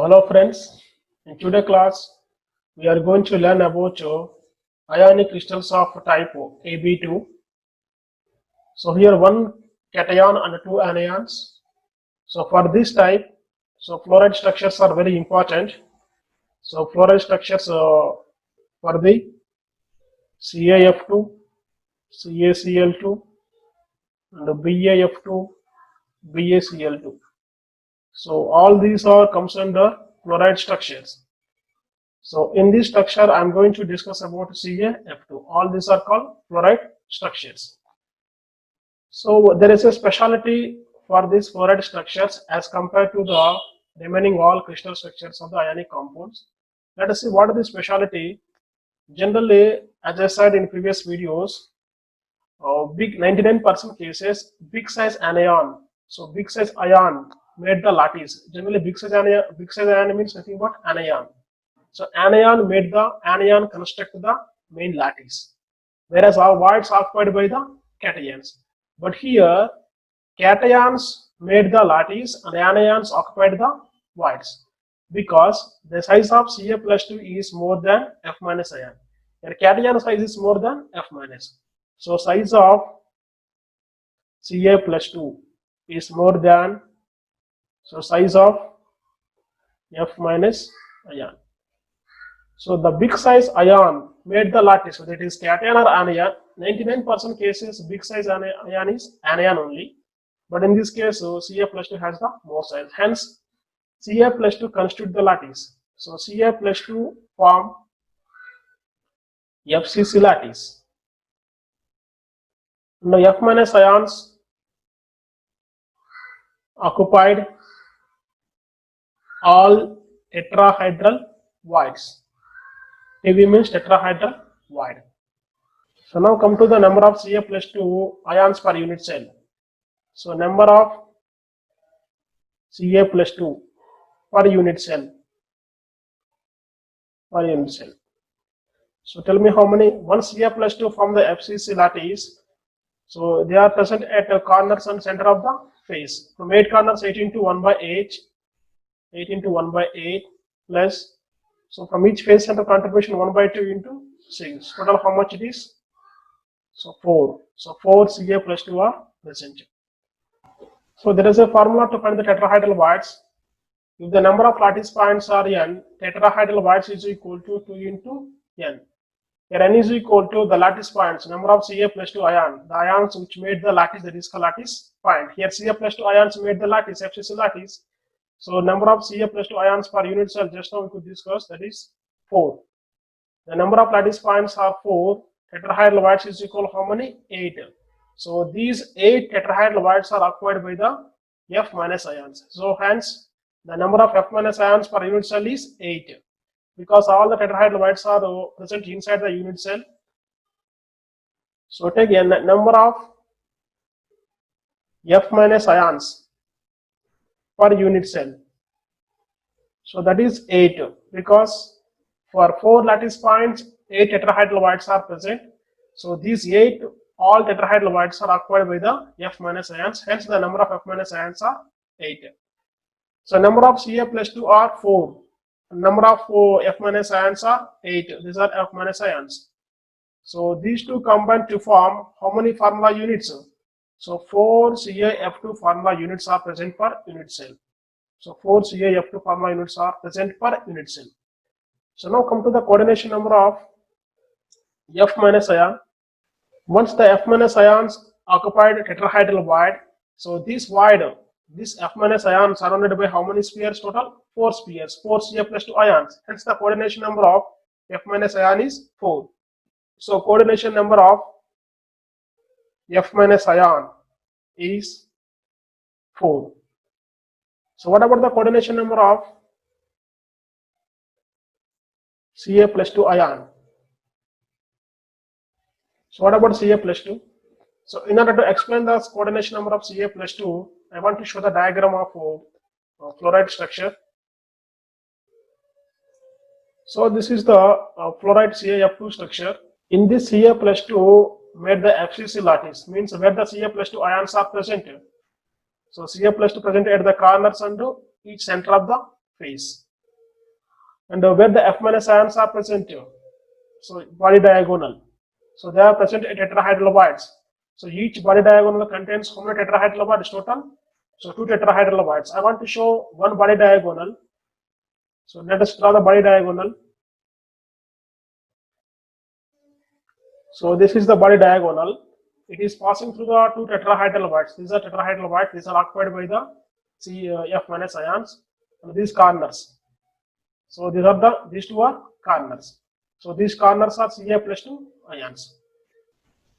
Hello friends, in today's class we are going to learn about ionic crystals of type Ab2. So here one cation and two anions. So for this type, so fluoride structures are very important. So fluoride structures for the CaF2, CaCl2 and BaF2, BaCl2. So all these are comes under fluoride structures. So in this structure, I'm going to discuss about CaF2. All these are called fluoride structures. So there is a specialty for these fluoride structures as compared to the remaining all crystal structures of the ionic compounds. Let us see what is the specialty. Generally, as I said in previous videos, big 99% cases, big size anion. So big size ion made the lattice. Generally, big size anion means nothing but anion. So anion made the anion construct the main lattice, whereas all voids occupied by the cations. But here, cations made the lattice and anions occupied the voids because the size of Ca plus 2 is more than F minus ion. Your cation size is more than F minus. So size of Ca plus 2 is more than size of F minus ion. So the big size ion made the lattice, whether it is cation or anion. 99% cases big size ion is anion only, but in this case, Ca plus 2 has the more size. Hence, Ca plus 2 constitute the lattice. So Ca plus 2 form FCC lattice. Now F minus ions occupied all tetrahedral voids. Tb means tetrahedral void. So now come to the number of Ca plus 2 ions per unit cell. So number of Ca plus 2 per unit cell. So tell me how many. One Ca plus 2 from the FCC lattice. So they are present at the corners and center of the face. From 8 corners, 8 into 1 by 8. 8 into 1 by 8 plus. So from each face center contribution 1 by 2 into 6. Total how much it is? So 4. So 4 Ca plus 2 are present. So there is a formula to find the tetrahedral voids. If the number of lattice points are n, tetrahedral voids is equal to 2 into n. Here n is equal to the lattice points, number of Ca plus 2 ion, the ions which made the lattice, that is called lattice point. Here Ca plus 2 ions made the lattice, FCC lattice. So number of Ca plus 2 ions per unit cell, just now we could discuss, that is 4. The number of lattice points are 4. Tetrahedral voids is equal how many? 8. So these 8 tetrahedral voids are occupied by the F minus ions. So hence the number of F minus ions per unit cell is 8. Because all the tetrahedral voids are present inside the unit cell. So take n number of F minus ions per unit cell. So that is 8, because for 4 lattice points, 8 tetrahedral voids are present. So these 8 all tetrahedral voids are occupied by the F minus ions. Hence the number of F minus ions are 8. So number of Ca plus 2 are 4. Number of F minus ions are 8. These are F minus ions. So these two combine to form how many formula units? So 4 CaF2 formula units are present per unit cell. So 4 CaF2 formula units are present per unit cell. So now come to the coordination number of F minus ion. Once the F minus ions occupied tetrahedral void, so this void, this F minus ion surrounded by how many spheres total? 4 spheres, 4 Ca plus 2 ions. Hence the coordination number of F minus ion is 4. So coordination number of F minus ion is 4. So what about the coordination number of Ca plus 2 ion? So what about Ca plus 2? So in order to explain the coordination number of Ca plus 2, I want to show the diagram of fluoride structure. So this is the fluoride CaF2 structure. In this Ca plus 2 made the FCC lattice, means where the Ca plus 2 ions are present. So Ca plus 2 present at the corners and each center of the face. and where the F minus ions are present. So body diagonal. So they are present at tetrahedral voids. So each body diagonal contains how many tetrahedral voids total? So 2 tetrahedral voids. I want to show one body diagonal. So let us draw the body diagonal. So this is the body diagonal. It is passing through the 2 tetrahedral voids. These are tetrahedral voids. These are occupied by the F minus ions and these corners. So these two are corners. So these corners are Ca plus 2 ions.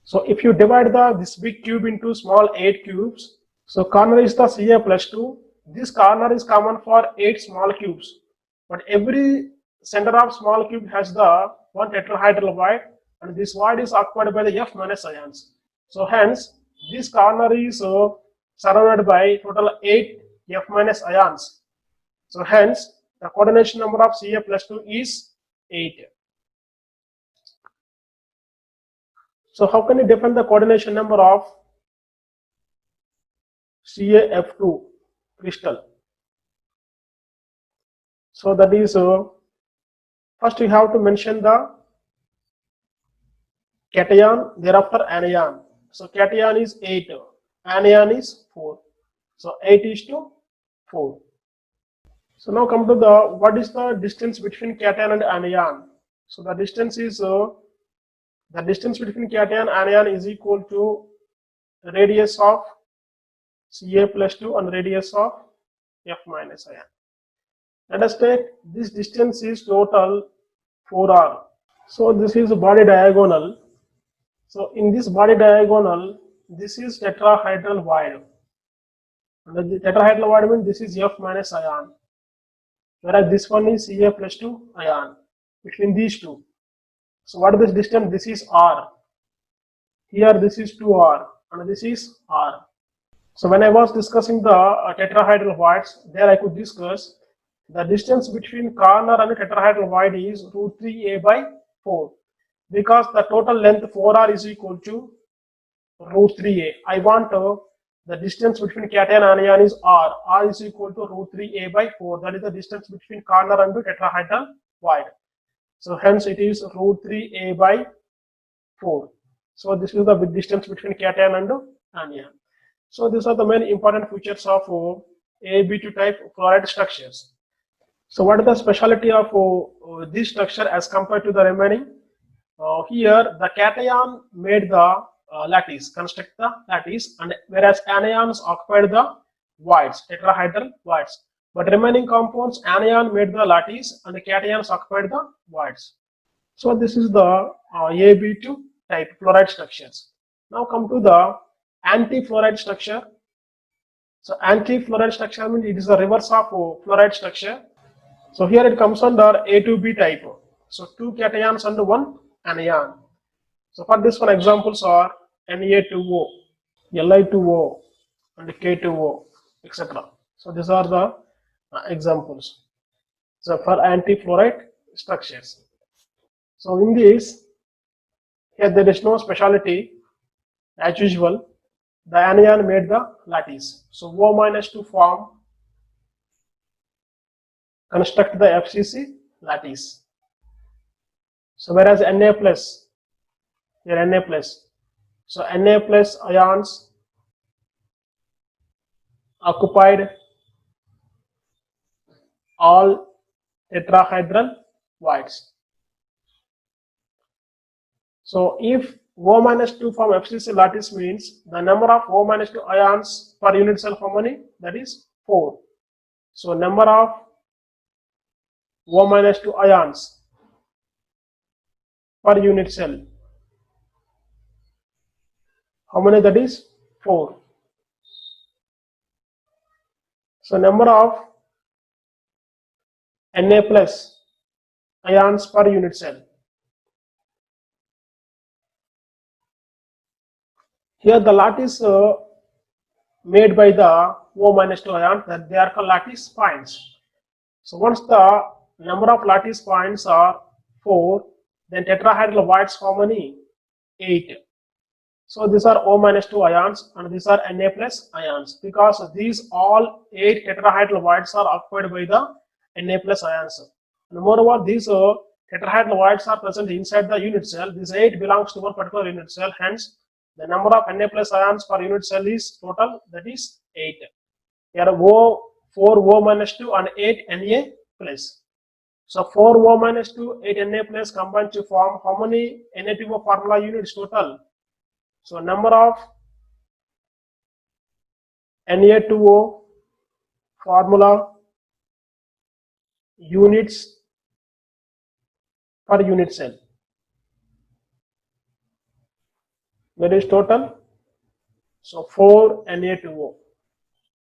So if you divide this big cube into small 8 cubes, so corner is the Ca plus 2. This corner is common for 8 small cubes. But every center of small cube has the one tetrahedral void, and this void is occupied by the F minus ions. So hence this corner is surrounded by total 8 F minus ions. So hence the coordination number of Ca plus 2 is 8. So how can you define the coordination number of CaF2 crystal? So that is first we have to mention the cation, thereafter anion. So cation is 8, anion is 4. So 8 is to 4. So now come to what is the distance between cation and anion? So the distance is between cation and anion is equal to radius of Ca plus 2 and radius of F minus ion. Let us take this distance is total 4r. So this is a body diagonal. So in this body diagonal, this is tetrahedral void. And the tetrahedral void means this is F minus ion, whereas this one is Ca plus 2 ion between these two. So what is this distance? This is r. Here this is 2r and this is r. So when I was discussing the tetrahedral voids, there I could discuss the distance between corner and tetrahedral void is root 3a by 4, because the total length 4r is equal to root 3a. I want the distance between cation and anion is r. R is equal to root 3a by 4. That is the distance between corner and tetrahedral void. So hence it is root 3a by 4. So this is the distance between cation and anion. So these are the main important features of AB2 type fluoride structures. So what is the specialty of this structure as compared to the remaining? Here the cation made the lattice, construct the lattice, and whereas anions occupied the voids, tetrahedral voids. But remaining compounds, anion made the lattice and the cations occupied the voids. So this is the AB2 type fluoride structures. Now come to the anti-fluoride structure. So anti-fluoride structure means it is the reverse of fluoride structure. So here it comes under A2B type. So 2 cations and 1 anion. So for this one examples are Na2O, Li2O and K2O, etc. So these are the examples. So for anti-fluoride structures. So in this, here there is no speciality. As usual, the anion made the lattice. So O minus to form, construct the FCC lattice. So whereas Na plus, here Na plus. So Na plus ions occupied all tetrahedral voids. So if O minus 2 form FCC lattice means the number of O minus 2 ions per unit cell how many? That is 4. So number of O minus 2 ions per unit cell, how many? That is 4. So number of Na plus ions per unit cell. Here the lattice made by the O minus 2 ions, that they are called lattice points. So once the number of lattice points are 4, then tetrahedral voids how many? 8. So these are O minus 2 ions and these are Na plus ions, because these all 8 tetrahedral voids are occupied by the Na plus ions. And moreover, these tetrahedral voids are present inside the unit cell. This 8 belongs to one particular unit cell. Hence, the number of Na plus ions per unit cell is total, that is 8. Here O, 4 O minus 2 and 8 Na plus. So 4 O minus 2, 8 Na plus combined to form how many Na2O formula units total? So number of Na2O formula units per unit cell. That is total. So 4 Na2O.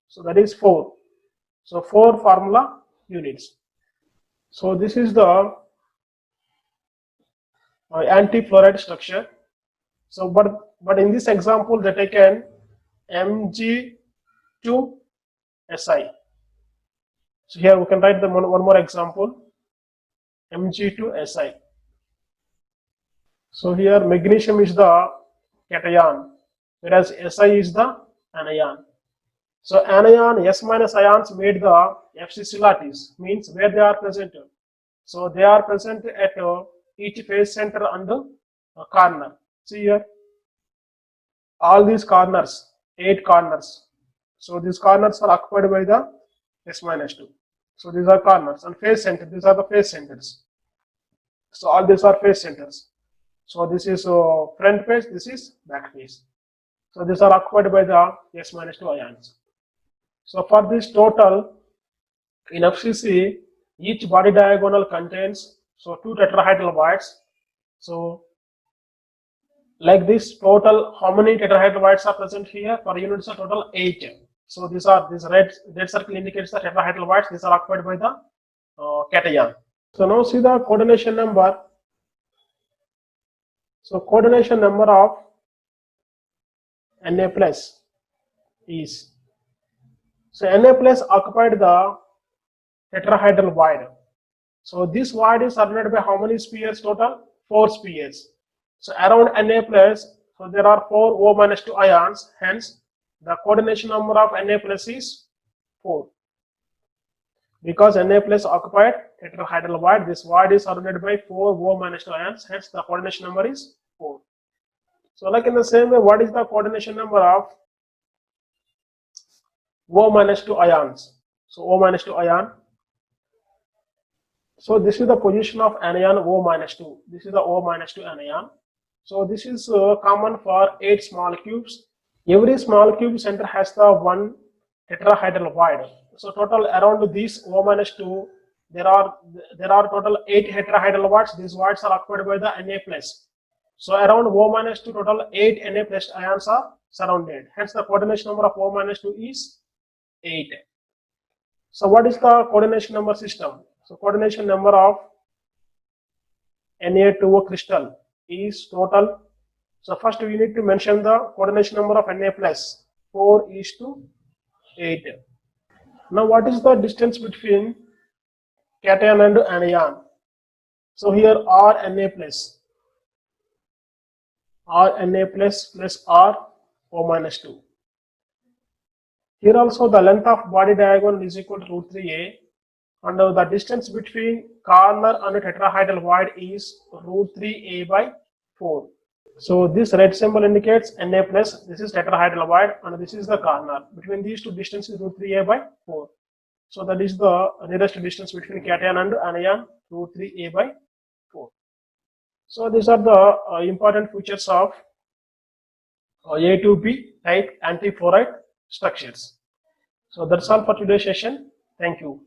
So that is 4. So 4 formula units. So this is the anti-fluoride structure. So but in this example they taken Mg2Si. So here we can write the one more example, Mg2Si. So here magnesium is the cation, whereas Si is the anion. So anion S minus ions made the FCC lattice, means where they are present. So they are present at each phase center and corner. See here, all these corners, 8 corners. So these corners are occupied by the S minus 2. So these are corners and phase center. These are the phase centers. So all these are phase centers. So this is front phase. This is back phase. So these are occupied by the S minus 2 ions. So for this total in FCC, each body diagonal contains 2 tetrahedral voids. So like this, total how many tetrahedral voids are present here? Per unit cell total 8. So this red circle indicates the tetrahedral voids. These are occupied by the cation. So now see the coordination number. So coordination number of Na plus is, so Na plus occupied the tetrahedral void. So this void is surrounded by how many spheres total? 4 spheres. So around Na plus, so there are 4 O minus 2 ions. Hence, the coordination number of Na plus is 4. Because Na plus occupied tetrahedral void, this void is surrounded by 4 O minus 2 ions. Hence, the coordination number is 4. So like in the same way, what is the coordination number of O minus 2 ions? So O minus 2 ion. So this is the position of anion O minus 2. This is the O minus 2 anion. So this is common for 8 small cubes. Every small cube center has the one tetrahedral void. So total around these O minus 2, there are total 8 tetrahedral voids. These voids are occupied by the Na plus. So around O minus 2, total 8 Na plus ions are surrounded. Hence the coordination number of O minus 2 is 8. So what is the coordination number system? So coordination number of Na2O crystal is total. So first we need to mention the coordination number of Na plus, 4:8. Now what is the distance between cation and anion? So here R Na plus plus R O minus 2. Here also the length of body diagonal is equal to √3a, and the distance between corner and tetrahedral void is √3a by 4. So this red symbol indicates Na plus, this is tetrahedral void, and this is the corner. Between these two distance is √3a by 4. So that is the nearest distance between cation and anion, √3a by 4. So these are the important features of A to B type anti-fluoride structures. So that's all for today's session. Thank you.